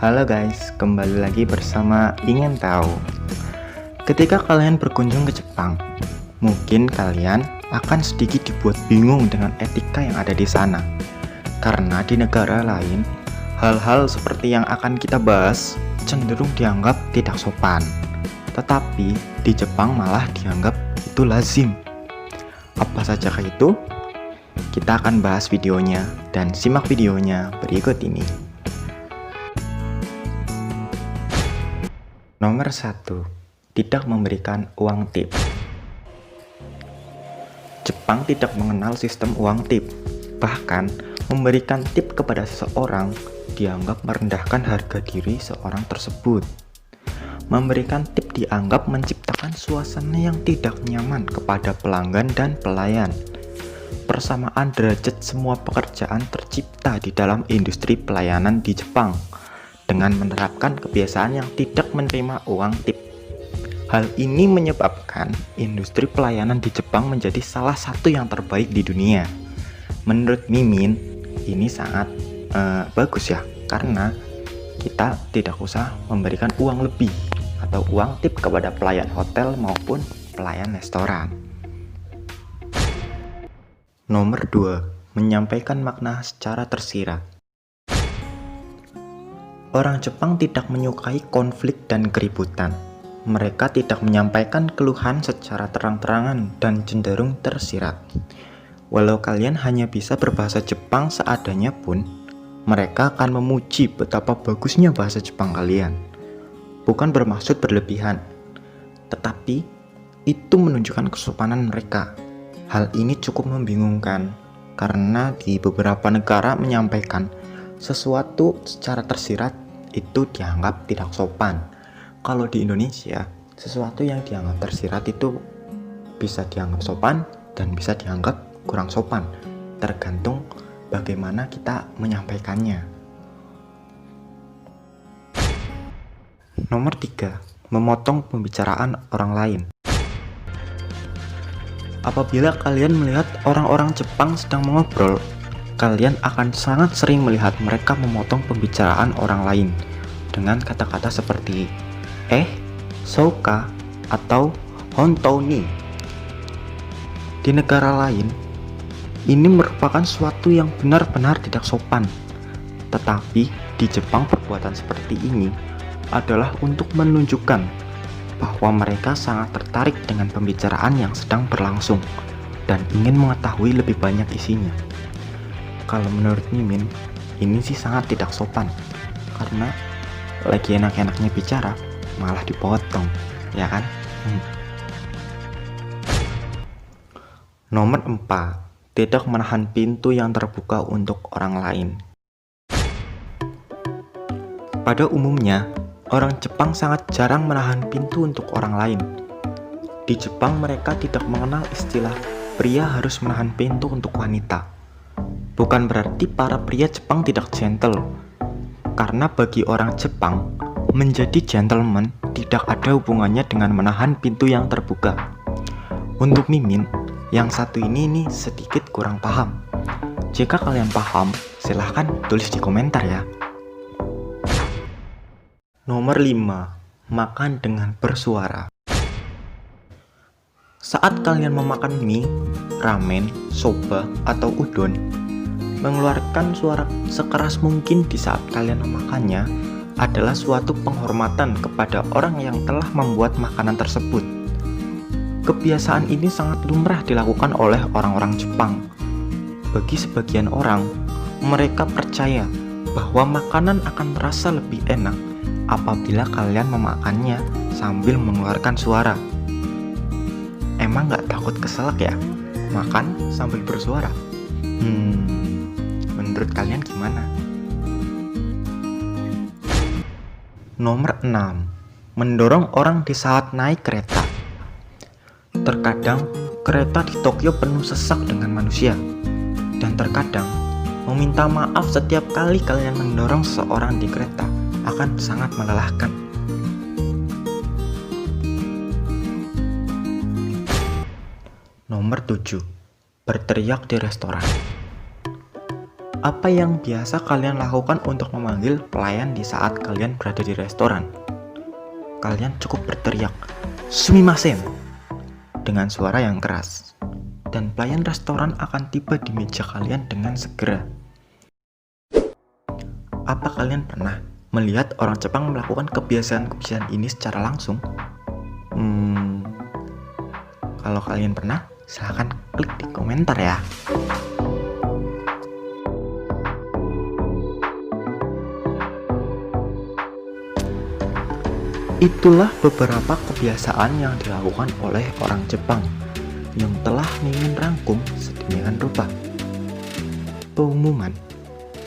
Halo guys, kembali lagi bersama Ingin Tahu. Ketika kalian berkunjung ke Jepang, mungkin kalian akan sedikit dibuat bingung dengan etika yang ada di sana. Karena di negara lain, hal-hal seperti yang akan kita bahas cenderung dianggap tidak sopan. Tetapi di Jepang malah dianggap itu lazim. Apa sajakah itu? Kita akan bahas videonya dan simak videonya berikut ini. Nomor 1. Tidak memberikan uang tip. Jepang tidak mengenal sistem uang tip. Bahkan, memberikan tip kepada seseorang dianggap merendahkan harga diri seorang tersebut. Memberikan tip dianggap menciptakan suasana yang tidak nyaman kepada pelanggan dan pelayan. Persamaan derajat semua pekerjaan tercipta di dalam industri pelayanan di Jepang dengan menerapkan kebiasaan yang tidak menerima uang tip. Hal ini menyebabkan industri pelayanan di Jepang menjadi salah satu yang terbaik di dunia. Menurut Mimin, ini sangat bagus ya, karena kita tidak usah memberikan uang lebih atau uang tip kepada pelayan hotel maupun pelayan restoran. Nomor 2. Menyampaikan makna secara tersirat. Orang Jepang tidak menyukai konflik dan keributan. Mereka tidak menyampaikan keluhan secara terang-terangan dan cenderung tersirat. Walau kalian hanya bisa berbahasa Jepang seadanya pun, mereka akan memuji betapa bagusnya bahasa Jepang kalian. Bukan bermaksud berlebihan, tetapi itu menunjukkan kesopanan mereka. Hal ini cukup membingungkan, karena di beberapa negara menyampaikan sesuatu secara tersirat itu dianggap tidak sopan. Kalau di Indonesia, sesuatu yang dianggap tersirat itu bisa dianggap sopan dan bisa dianggap kurang sopan, tergantung bagaimana kita menyampaikannya. Nomor 3. Memotong pembicaraan orang lain. Apabila kalian melihat orang-orang Jepang sedang mengobrol, kalian akan sangat sering melihat mereka memotong pembicaraan orang lain dengan kata-kata seperti souka atau hontou ni. Di negara lain, ini merupakan suatu yang benar-benar tidak sopan. Tetapi di Jepang perbuatan seperti ini adalah untuk menunjukkan bahwa mereka sangat tertarik dengan pembicaraan yang sedang berlangsung dan ingin mengetahui lebih banyak isinya. Kalau menurut Mimin, ini sih sangat tidak sopan, karena lagi enak-enaknya bicara malah dipotong, ya kan? Nomor 4. Tidak menahan pintu yang terbuka untuk orang lain. Pada umumnya, orang Jepang sangat jarang menahan pintu untuk orang lain. Di Jepang mereka tidak mengenal istilah pria harus menahan pintu untuk wanita. Bukan berarti para pria Jepang tidak gentle, karena bagi orang Jepang, menjadi gentleman tidak ada hubungannya dengan menahan pintu yang terbuka. Untuk Mimin, yang satu ini sedikit kurang paham. Jika kalian paham, silahkan tulis di komentar ya. Nomor 5. Makan dengan bersuara. Saat kalian memakan mie, ramen, soba, atau udon, mengeluarkan suara sekeras mungkin di saat kalian memakannya adalah suatu penghormatan kepada orang yang telah membuat makanan tersebut. Kebiasaan ini sangat lumrah dilakukan oleh orang-orang Jepang. Bagi sebagian orang, mereka percaya bahwa makanan akan terasa lebih enak apabila kalian memakannya sambil mengeluarkan suara. Emang gak takut keselak ya? Makan sambil bersuara? Menurut kalian gimana? Nomor 6. Mendorong orang di saat naik kereta. Terkadang, kereta di Tokyo penuh sesak dengan manusia. Dan terkadang, meminta maaf setiap kali kalian mendorong seseorang di kereta akan sangat melelahkan. Nomor 7. Berteriak di restoran. Apa yang biasa kalian lakukan untuk memanggil pelayan di saat kalian berada di restoran? Kalian cukup berteriak, "Sumimasen!" dengan suara yang keras. Dan pelayan restoran akan tiba di meja kalian dengan segera. Apa kalian pernah melihat orang Jepang melakukan kebiasaan-kebiasaan ini secara langsung? Kalau kalian pernah, silahkan klik di komentar ya. Itulah beberapa kebiasaan yang dilakukan oleh orang Jepang yang telah Mimin rangkum sedemikian rupa. Pengumuman,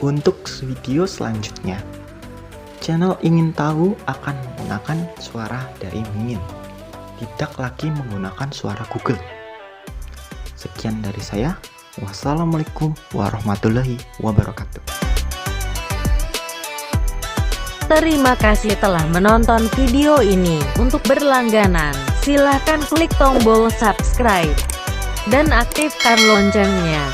untuk video selanjutnya, channel Ingin Tahu akan menggunakan suara dari Mimin, tidak lagi menggunakan suara Google. Sekian dari saya. Wassalamualaikum warahmatullahi wabarakatuh. Terima kasih telah menonton video ini. Untuk berlangganan, silahkan klik tombol subscribe dan aktifkan loncengnya.